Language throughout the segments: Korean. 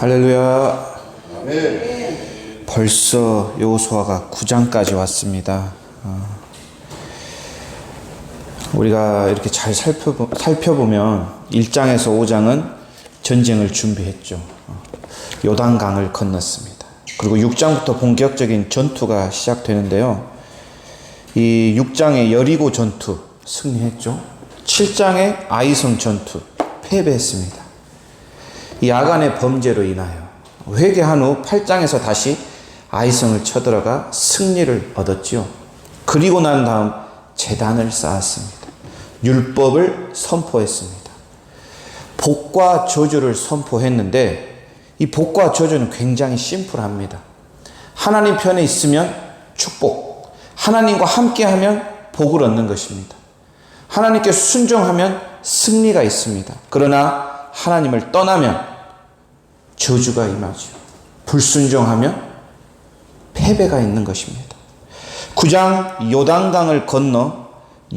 할렐루야. 아멘. 벌써 여호수아가 9장까지 왔습니다. 우리가 이렇게 잘 살펴보면 1장에서 5장은 전쟁을 준비했죠. 요단강을 건넜습니다. 그리고 6장부터 본격적인 전투가 시작되는데요. 이 6장의 여리고 전투 승리했죠. 7장의 아이성 전투 패배했습니다. 이 아간의 범죄로 인하여 회개한 후 8장에서 다시 아이성을 쳐들어가 승리를 얻었지요. 그리고 난 다음 제단을 쌓았습니다. 율법을 선포했습니다. 복과 저주를 선포했는데 이 복과 저주는 굉장히 심플합니다. 하나님 편에 있으면 축복, 하나님과 함께하면 복을 얻는 것입니다. 하나님께 순종하면 승리가 있습니다. 그러나 하나님을 떠나면 저주가 임하죠. 불순종하면 패배가 있는 것입니다. 9장 요단강을 건너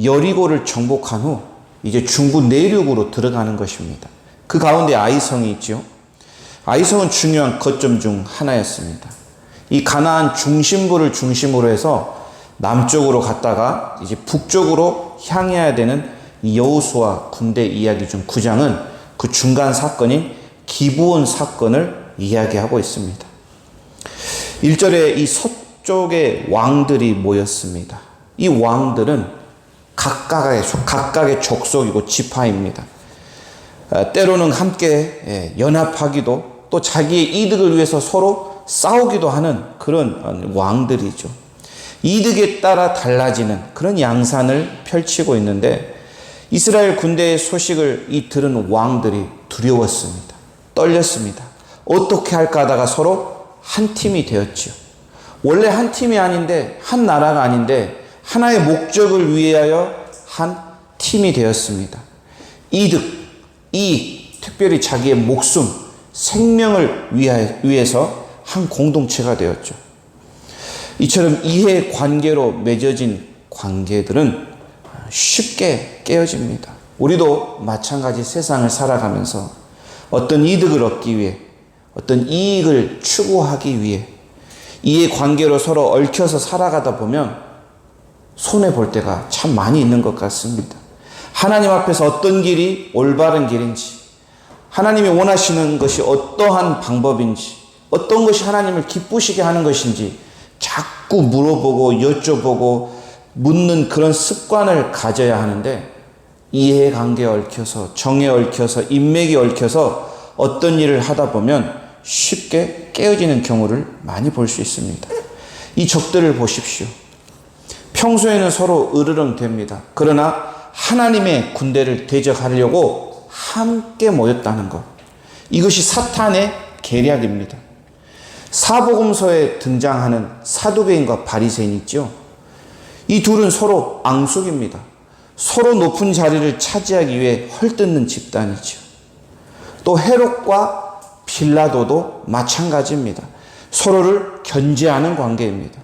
여리고를 정복한 후 이제 중부 내륙으로 들어가는 것입니다. 그 가운데 아이성이 있죠. 아이성은 중요한 거점 중 하나였습니다. 이 가나안 중심부를 중심으로 해서 남쪽으로 갔다가 이제 북쪽으로 향해야 되는 여호수아 군대 이야기 중 9장은 그 중간 사건인 기브온 사건을 이야기하고 있습니다. 1절에 이 서쪽의 왕들이 모였습니다. 이 왕들은 각각의 족속이고 지파입니다. 때로는 함께 연합하기도 또 자기의 이득을 위해서 서로 싸우기도 하는 그런 왕들이죠. 이득에 따라 달라지는 그런 양산을 펼치고 있는데 이스라엘 군대의 소식을 들은 왕들이 두려웠습니다. 떨렸습니다. 어떻게 할까 하다가 서로 한 팀이 되었지요. 원래 한 팀이 아닌데 한 나라가 아닌데 하나의 목적을 위하여 한 팀이 되었습니다. 이득, 이익, 특별히 자기의 목숨, 생명을 위해서 한 공동체가 되었죠. 이처럼 이해관계로 맺어진 관계들은 쉽게 깨어집니다. 우리도 마찬가지 세상을 살아가면서 어떤 이득을 얻기 위해, 어떤 이익을 추구하기 위해 이해관계로 서로 얽혀서 살아가다 보면 손해볼 때가 참 많이 있는 것 같습니다. 하나님 앞에서 어떤 길이 올바른 길인지, 하나님이 원하시는 것이 어떠한 방법인지, 어떤 것이 하나님을 기쁘시게 하는 것인지 자꾸 물어보고 여쭤보고 묻는 그런 습관을 가져야 하는데 이해관계에 얽혀서 정에 얽혀서 인맥에 얽혀서 어떤 일을 하다 보면 쉽게 깨어지는 경우를 많이 볼 수 있습니다. 이 적들을 보십시오. 평소에는 서로 으르렁댑니다. 그러나 하나님의 군대를 대적하려고 함께 모였다는 것. 이것이 사탄의 계략입니다. 사복음서에 등장하는 사두개인과 바리새인이 있죠. 이 둘은 서로 앙숙입니다. 서로 높은 자리를 차지하기 위해 헐뜯는 집단이죠. 또 헤롯과 빌라도도 마찬가지입니다. 서로를 견제하는 관계입니다.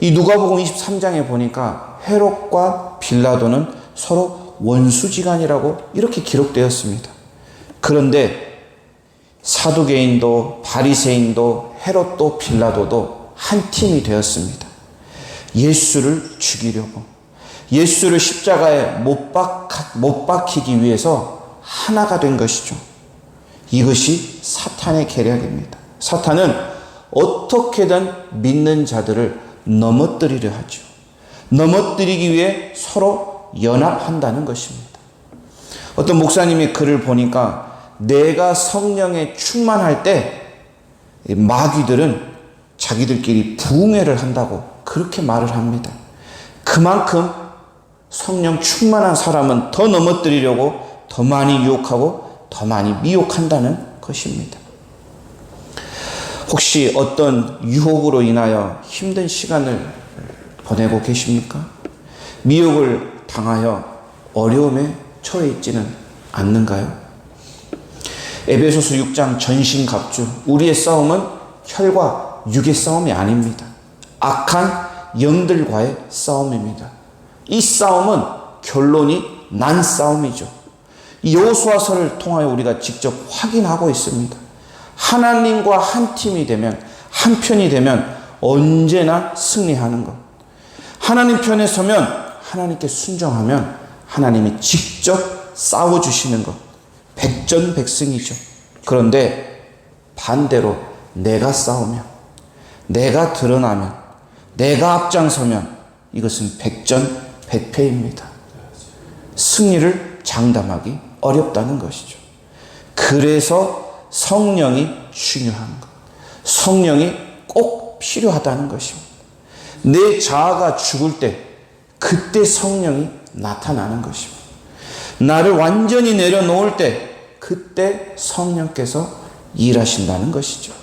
이 누가복음 23장에 보니까 헤롯과 빌라도는 서로 원수지간이라고 이렇게 기록되었습니다. 그런데 사두개인도 바리새인도 헤롯도 빌라도도 한 팀이 되었습니다. 예수를 죽이려고, 예수를 십자가에 못 박히기 위해서 하나가 된 것이죠. 이것이 사탄의 계략입니다. 사탄은 어떻게든 믿는 자들을 넘어뜨리려 하죠. 넘어뜨리기 위해 서로 연합한다는 것입니다. 어떤 목사님의 글을 보니까 내가 성령에 충만할 때 마귀들은 자기들끼리 부흥회를 한다고 그렇게 말을 합니다. 그만큼 성령 충만한 사람은 더 넘어뜨리려고 더 많이 유혹하고 더 많이 미혹한다는 것입니다. 혹시 어떤 유혹으로 인하여 힘든 시간을 보내고 계십니까? 미혹을 당하여 어려움에 처해 있지는 않는가요? 에베소서 6장 전신갑주, 우리의 싸움은 혈과 육의 싸움이 아닙니다. 악한 영들과의 싸움입니다. 이 싸움은 결론이 난 싸움이죠. 이 여호수아서를 통하여 우리가 직접 확인하고 있습니다. 하나님과 한 팀이 되면, 한 편이 되면 언제나 승리하는 것. 하나님 편에 서면, 하나님께 순종하면 하나님이 직접 싸워주시는 것. 백전백승이죠. 그런데 반대로 내가 싸우면, 내가 드러나면, 내가 앞장서면 이것은 백전백패입니다. 승리를 장담하기 어렵다는 것이죠. 그래서 성령이 중요한 것. 성령이 꼭 필요하다는 것입니다. 내 자아가 죽을 때 그때 성령이 나타나는 것입니다. 나를 완전히 내려놓을 때 그때 성령께서 일하신다는 것이죠.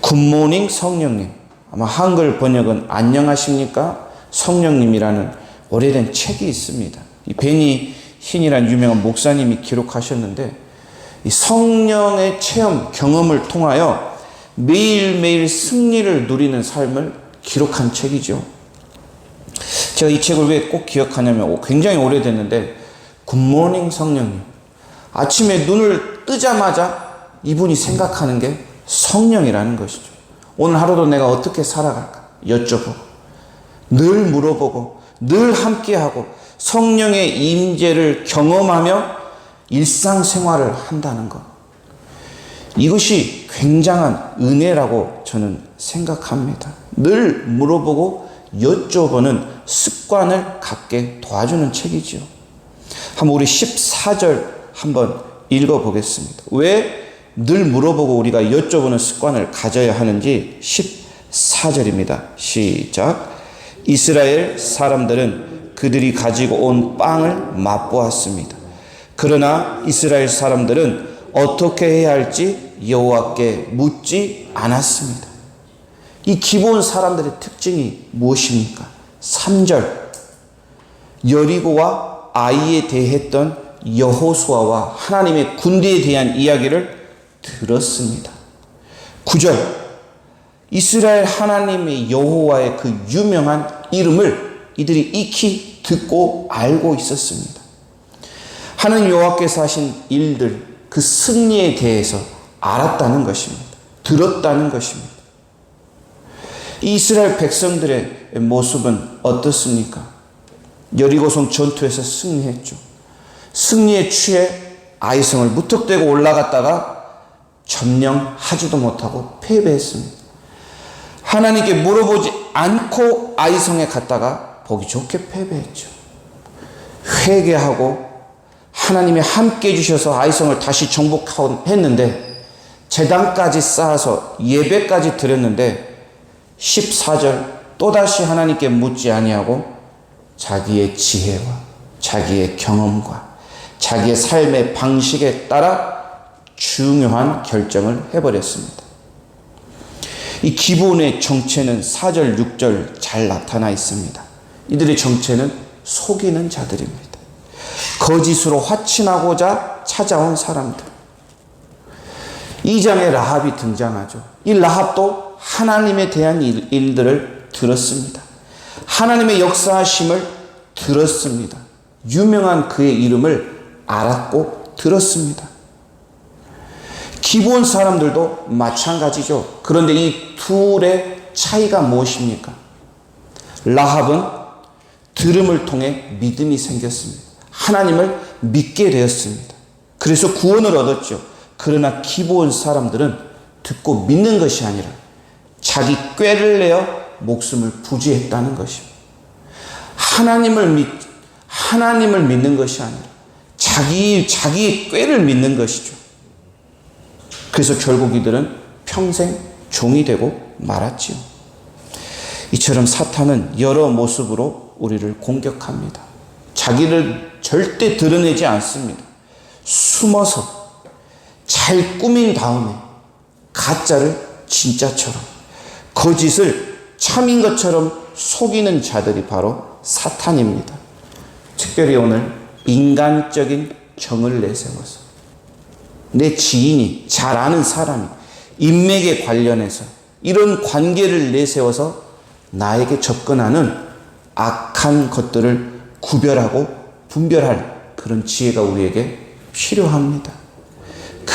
굿모닝 성령님. 아마 한글 번역은 안녕하십니까 성령님이라는 오래된 책이 있습니다. 이 베니 흰이라는 유명한 목사님이 기록하셨는데, 이 성령의 체험 경험을 통하여 매일매일 승리를 누리는 삶을 기록한 책이죠. 제가 이 책을 왜 꼭 기억하냐면 굉장히 오래됐는데, 굿모닝 성령님. 아침에 눈을 뜨자마자 이분이 생각하는 게 성령이라는 것이죠. 오늘 하루도 내가 어떻게 살아갈까 여쭤보고, 늘 물어보고, 늘 함께하고 성령의 임재를 경험하며 일상생활을 한다는 것. 이것이 굉장한 은혜라고 저는 생각합니다. 늘 물어보고 여쭤보는 습관을 갖게 도와주는 책이죠. 한번 우리 14절 한번 읽어보겠습니다. 왜 늘 물어보고 우리가 여쭤보는 습관을 가져야 하는지 14절입니다. 시작. 이스라엘 사람들은 그들이 가지고 온 빵을 맛보았습니다. 그러나 이스라엘 사람들은 어떻게 해야 할지 여호와께 묻지 않았습니다. 이 기본 사람들의 특징이 무엇입니까? 3절. 여리고와 아이에 대했던 여호수아와 하나님의 군대에 대한 이야기를 들었습니다. 9절. 이스라엘 하나님의 여호와의 그 유명한 이름을 이들이 익히 듣고 알고 있었습니다. 하나님 여호와께서 하신 일들, 그 승리에 대해서 알았다는 것입니다. 들었다는 것입니다. 이 이스라엘 백성들의 모습은 어떻습니까? 여리고성 전투에서 승리했죠. 승리에 취해 아이성을 무턱대고 올라갔다가 점령하지도 못하고 패배했습니다. 하나님께 물어보지 않고 아이성에 갔다가 보기 좋게 패배했죠. 회개하고 하나님이 함께 해주셔서 아이성을 다시 정복했는데, 제단까지 쌓아서 예배까지 드렸는데 14절 또다시 하나님께 묻지 아니하고 자기의 지혜와 자기의 경험과 자기의 삶의 방식에 따라 중요한 결정을 해버렸습니다. 이 기본의 정체는 4절, 6절 잘 나타나 있습니다. 이들의 정체는 속이는 자들입니다. 거짓으로 화친하고자 찾아온 사람들. 2장에 라합이 등장하죠. 이 라합도 하나님에 대한 일들을 들었습니다. 하나님의 역사하심을 들었습니다. 유명한 그의 이름을 알았고 들었습니다. 기본 사람들도 마찬가지죠. 그런데 이 둘의 차이가 무엇입니까? 라합은 들음을 통해 믿음이 생겼습니다. 하나님을 믿게 되었습니다. 그래서 구원을 얻었죠. 그러나 기본 사람들은 듣고 믿는 것이 아니라 자기 꾀를 내어 목숨을 부지했다는 것입니다. 하나님을 믿는 것이 아니라 자기의 꾀를 믿는 것이죠. 그래서 결국 이들은 평생 종이 되고 말았지요. 이처럼 사탄은 여러 모습으로 우리를 공격합니다. 자기를 절대 드러내지 않습니다. 숨어서 잘 꾸민 다음에 가짜를 진짜처럼, 거짓을 참인 것처럼 속이는 자들이 바로 사탄입니다. 특별히 오늘 인간적인 정을 내세워서 내 지인이, 잘 아는 사람이 인맥에 관련해서 이런 관계를 내세워서 나에게 접근하는 악한 것들을 구별하고 분별할 그런 지혜가 우리에게 필요합니다.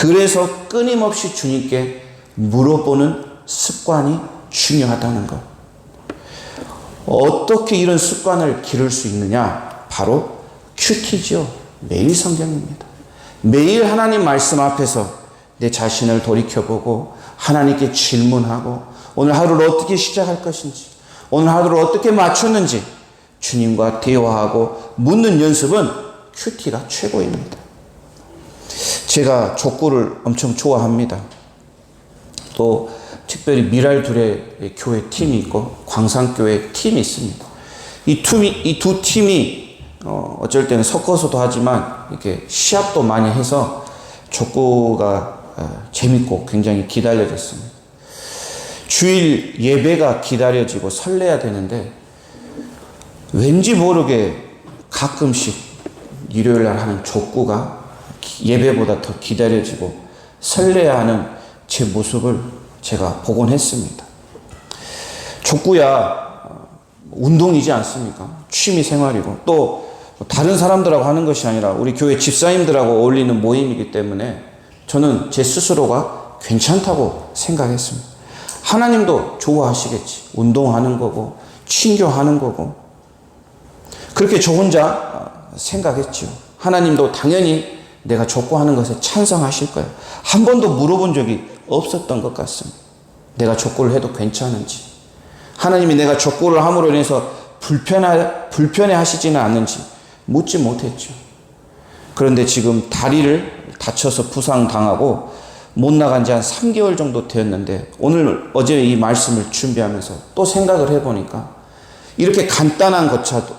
그래서 끊임없이 주님께 물어보는 습관이 중요하다는 것. 어떻게 이런 습관을 기를 수 있느냐? 바로 큐티죠. 매일 성경입니다. 매일 하나님 말씀 앞에서 내 자신을 돌이켜보고 하나님께 질문하고 오늘 하루를 어떻게 시작할 것인지, 오늘 하루를 어떻게 맞췄는지 주님과 대화하고 묻는 연습은 큐티가 최고입니다. 제가 족구를 엄청 좋아합니다. 또 특별히 미랄둘의 교회 팀이 있고 광산교회 팀이 있습니다. 이 두 팀이 어쩔 때는 섞어서도 하지만 이렇게 시합도 많이 해서 족구가 재밌고 굉장히 기다려졌습니다. 주일 예배가 기다려지고 설레야 되는데 왠지 모르게 가끔씩 일요일 날 하는 족구가 예배보다 더 기다려지고 설레야 하는 제 모습을 제가 보곤 했습니다. 족구야 운동이지 않습니까? 취미 생활이고 또 다른 사람들하고 하는 것이 아니라 우리 교회 집사님들하고 어울리는 모임이기 때문에 저는 제 스스로가 괜찮다고 생각했습니다. 하나님도 좋아하시겠지. 운동하는 거고 친교하는 거고 그렇게 저 혼자 생각했죠. 하나님도 당연히 내가 족구하는 것에 찬성하실 거예요. 한 번도 물어본 적이 없었던 것 같습니다. 내가 족구를 해도 괜찮은지, 하나님이 내가 족구를 함으로 인해서 불편해 하시지는 않는지 묻지 못했죠. 그런데 지금 다리를 다쳐서 부상당하고 못 나간 지 한 3개월 정도 되었는데 어제 이 말씀을 준비하면서 또 생각을 해보니까 이렇게 간단한 것조차도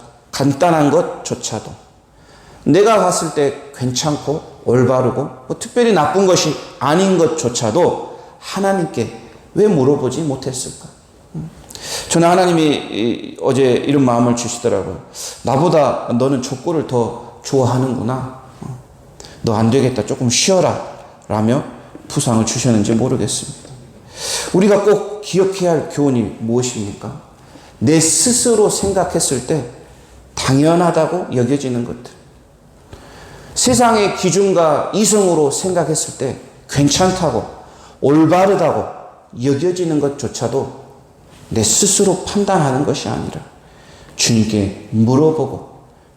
내가 봤을 때 괜찮고 올바르고 뭐 특별히 나쁜 것이 아닌 것조차도 하나님께 왜 물어보지 못했을까? 저는 하나님이 어제 이런 마음을 주시더라고요. 나보다 너는 족구를 더 좋아하는구나. 너 안 되겠다. 조금 쉬어라. 라며 부상을 주셨는지 모르겠습니다. 우리가 꼭 기억해야 할 교훈이 무엇입니까? 내 스스로 생각했을 때 당연하다고 여겨지는 것들. 세상의 기준과 이성으로 생각했을 때 괜찮다고 올바르다고 여겨지는 것조차도 내 스스로 판단하는 것이 아니라 주님께 물어보고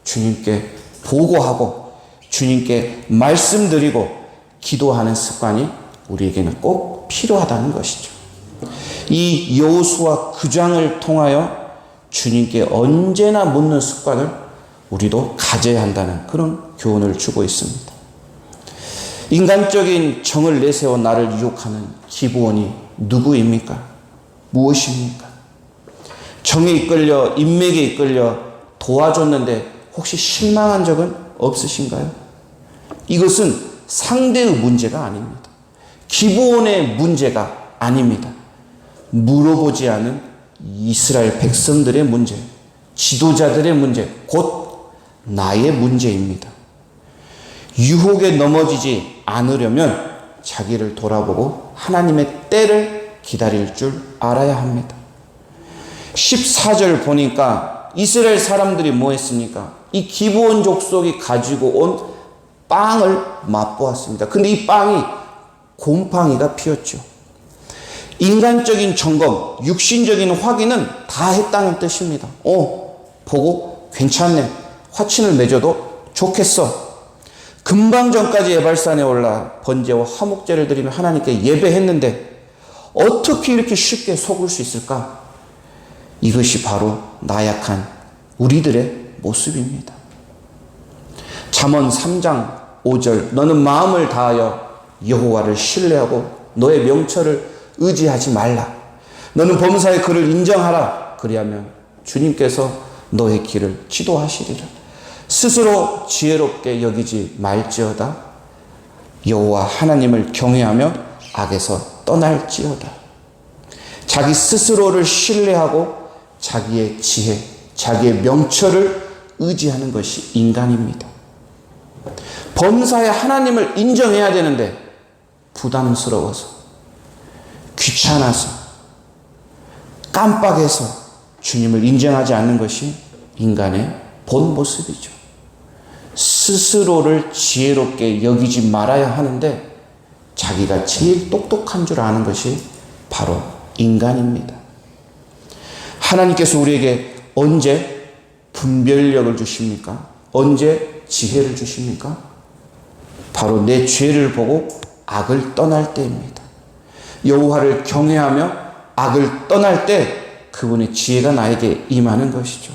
주님께 보고하고 주님께 말씀드리고 기도하는 습관이 우리에게는 꼭 필요하다는 것이죠. 이 여호수아 9장을 통하여 주님께 언제나 묻는 습관을 우리도 가져야 한다는 그런 교훈을 주고 있습니다. 인간적인 정을 내세워 나를 유혹하는 기부원이 누구입니까? 무엇입니까? 정에 이끌려 인맥에 이끌려 도와줬는데 혹시 실망한 적은 없으신가요? 이것은 상대의 문제가 아닙니다. 기부원의 문제가 아닙니다. 물어보지 않은 이스라엘 백성들의 문제, 지도자들의 문제, 곧 나의 문제입니다. 유혹에 넘어지지 않으려면 자기를 돌아보고 하나님의 때를 기다릴 줄 알아야 합니다. 14절 보니까 이스라엘 사람들이 뭐 했습니까? 이 기브온 족속이 가지고 온 빵을 맛보았습니다. 근데 이 빵이 곰팡이가 피었죠. 인간적인 점검, 육신적인 확인은 다 했다는 뜻입니다. 보고 괜찮네. 화친을 맺어도 좋겠어. 금방 전까지 예발산에 올라 번제와 화목제를 드리며 하나님께 예배했는데 어떻게 이렇게 쉽게 속을 수 있을까? 이것이 바로 나약한 우리들의 모습입니다. 잠언 3장 5절 너는 마음을 다하여 여호와를 신뢰하고 너의 명철을 의지하지 말라. 너는 범사의 그를 인정하라. 그리하면 주님께서 너의 길을 지도하시리라. 스스로 지혜롭게 여기지 말지어다. 여호와 하나님을 경외하며 악에서 떠날지어다. 자기 스스로를 신뢰하고 자기의 지혜, 자기의 명철을 의지하는 것이 인간입니다. 범사의 하나님을 인정해야 되는데 부담스러워서, 귀찮아서, 깜빡해서 주님을 인정하지 않는 것이 인간의 본 모습이죠. 스스로를 지혜롭게 여기지 말아야 하는데 자기가 제일 똑똑한 줄 아는 것이 바로 인간입니다. 하나님께서 우리에게 언제 분별력을 주십니까? 언제 지혜를 주십니까? 바로 내 죄를 보고 악을 떠날 때입니다. 여호와를 경외하며 악을 떠날 때 그분의 지혜가 나에게 임하는 것이죠.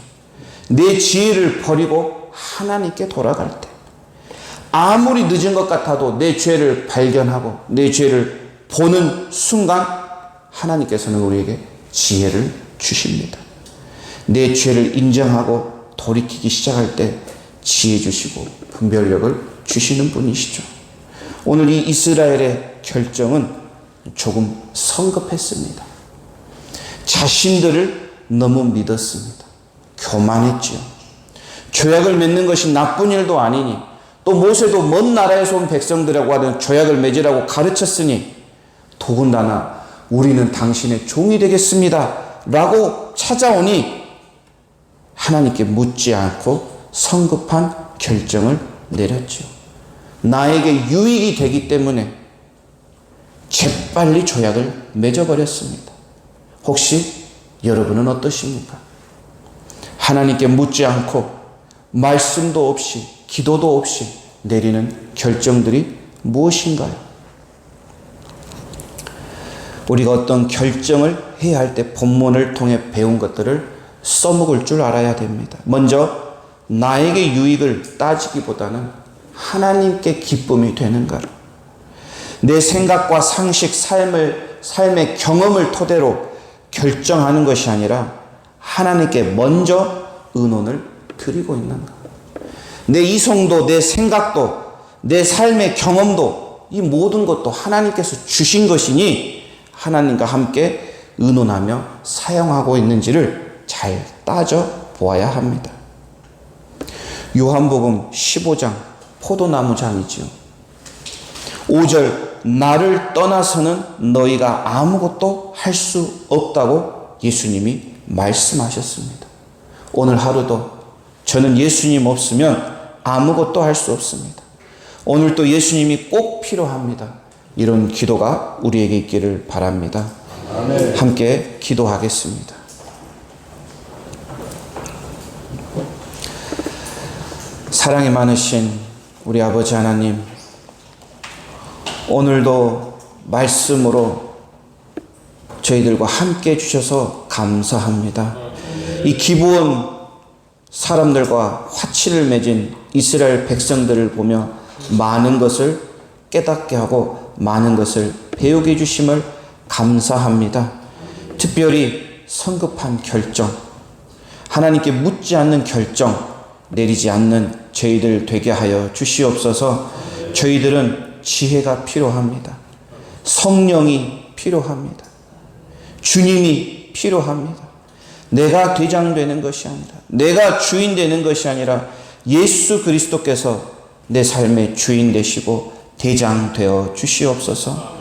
내 지혜를 버리고 하나님께 돌아갈 때, 아무리 늦은 것 같아도 내 죄를 발견하고 내 죄를 보는 순간 하나님께서는 우리에게 지혜를 주십니다. 내 죄를 인정하고 돌이키기 시작할 때 지혜 주시고 분별력을 주시는 분이시죠. 오늘 이 이스라엘의 결정은 조금 성급했습니다. 자신들을 너무 믿었습니다. 교만했지요. 조약을 맺는 것이 나쁜 일도 아니니, 또 모세도 먼 나라에서 온 백성들하고 하는 조약을 맺으라고 가르쳤으니 더군다나 우리는 당신의 종이 되겠습니다 라고 찾아오니 하나님께 묻지 않고 성급한 결정을 내렸죠. 나에게 유익이 되기 때문에 재빨리 조약을 맺어버렸습니다. 혹시 여러분은 어떠십니까? 하나님께 묻지 않고 말씀도 없이 기도도 없이 내리는 결정들이 무엇인가요? 우리가 어떤 결정을 해야 할 때 본문을 통해 배운 것들을 써먹을 줄 알아야 됩니다. 먼저 나에게 유익을 따지기보다는 하나님께 기쁨이 되는가, 내 생각과 상식, 삶의 경험을 토대로 결정하는 것이 아니라 하나님께 먼저 의논을 드리고 있는가. 내 이성도, 내 생각도, 내 삶의 경험도, 이 모든 것도 하나님께서 주신 것이니 하나님과 함께 의논하며 사용하고 있는지를 잘 따져 보아야 합니다. 요한복음 15장 포도나무 장이지요. 5절, 나를 떠나서는 너희가 아무것도 할 수 없다고 예수님이 말씀하셨습니다. 오늘 하루도 저는 예수님 없으면 아무것도 할 수 없습니다. 오늘도 예수님이 꼭 필요합니다. 이런 기도가 우리에게 있기를 바랍니다. 아멘. 함께 기도하겠습니다. 사랑이 많으신 우리 아버지 하나님, 오늘도 말씀으로 저희들과 함께 해주셔서 감사합니다. 이 기브온 사람들과 화치를 맺은 이스라엘 백성들을 보며 많은 것을 깨닫게 하고 많은 것을 배우게 해주심을 감사합니다. 특별히 성급한 결정, 하나님께 묻지 않는 결정 내리지 않는 저희들 되게 하여 주시옵소서. 저희들은 지혜가 필요합니다. 성령이 필요합니다. 주님이 필요합니다. 내가 대장 되는 것이 아니라, 내가 주인 되는 것이 아니라 예수 그리스도께서 내 삶의 주인 되시고 대장 되어 주시옵소서.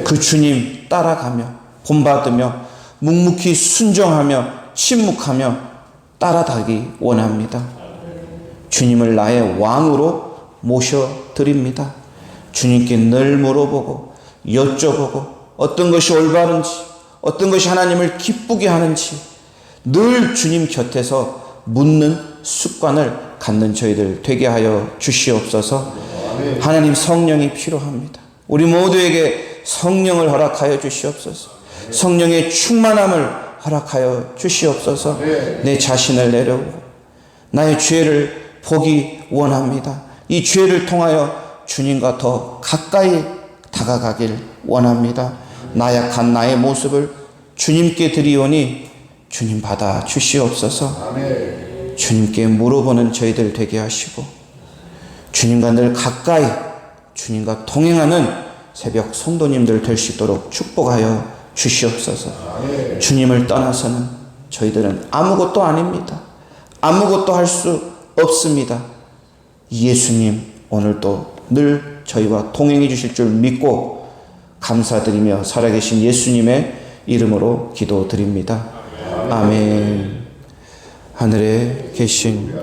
그 주님 따라가며 본받으며 묵묵히 순종하며 침묵하며 따라가기 원합니다. 주님을 나의 왕으로 모셔드립니다. 주님께 늘 물어보고 여쭤보고 어떤 것이 올바른지, 어떤 것이 하나님을 기쁘게 하는지 늘 주님 곁에서 묻는 습관을 갖는 저희들 되게 하여 주시옵소서. 하나님, 성령이 필요합니다. 우리 모두에게 성령을 허락하여 주시옵소서. 성령의 충만함을 허락하여 주시옵소서. 내 자신을 내려오고 나의 죄를 보기 원합니다. 이 죄를 통하여 주님과 더 가까이 다가가길 원합니다. 나약한 나의 모습을 주님께 드리오니 주님 받아 주시옵소서. 주님께 물어보는 저희들 되게 하시고 주님과 늘 가까이 주님과 동행하는 새벽 성도님들 될 수 있도록 축복하여 주시옵소서. 주님을 떠나서는 저희들은 아무것도 아닙니다. 아무것도 할 수 없습니다. 예수님, 오늘도 늘 저희와 동행해 주실 줄 믿고 감사드리며 살아계신 예수님의 이름으로 기도드립니다. 아멘. 하늘에 계신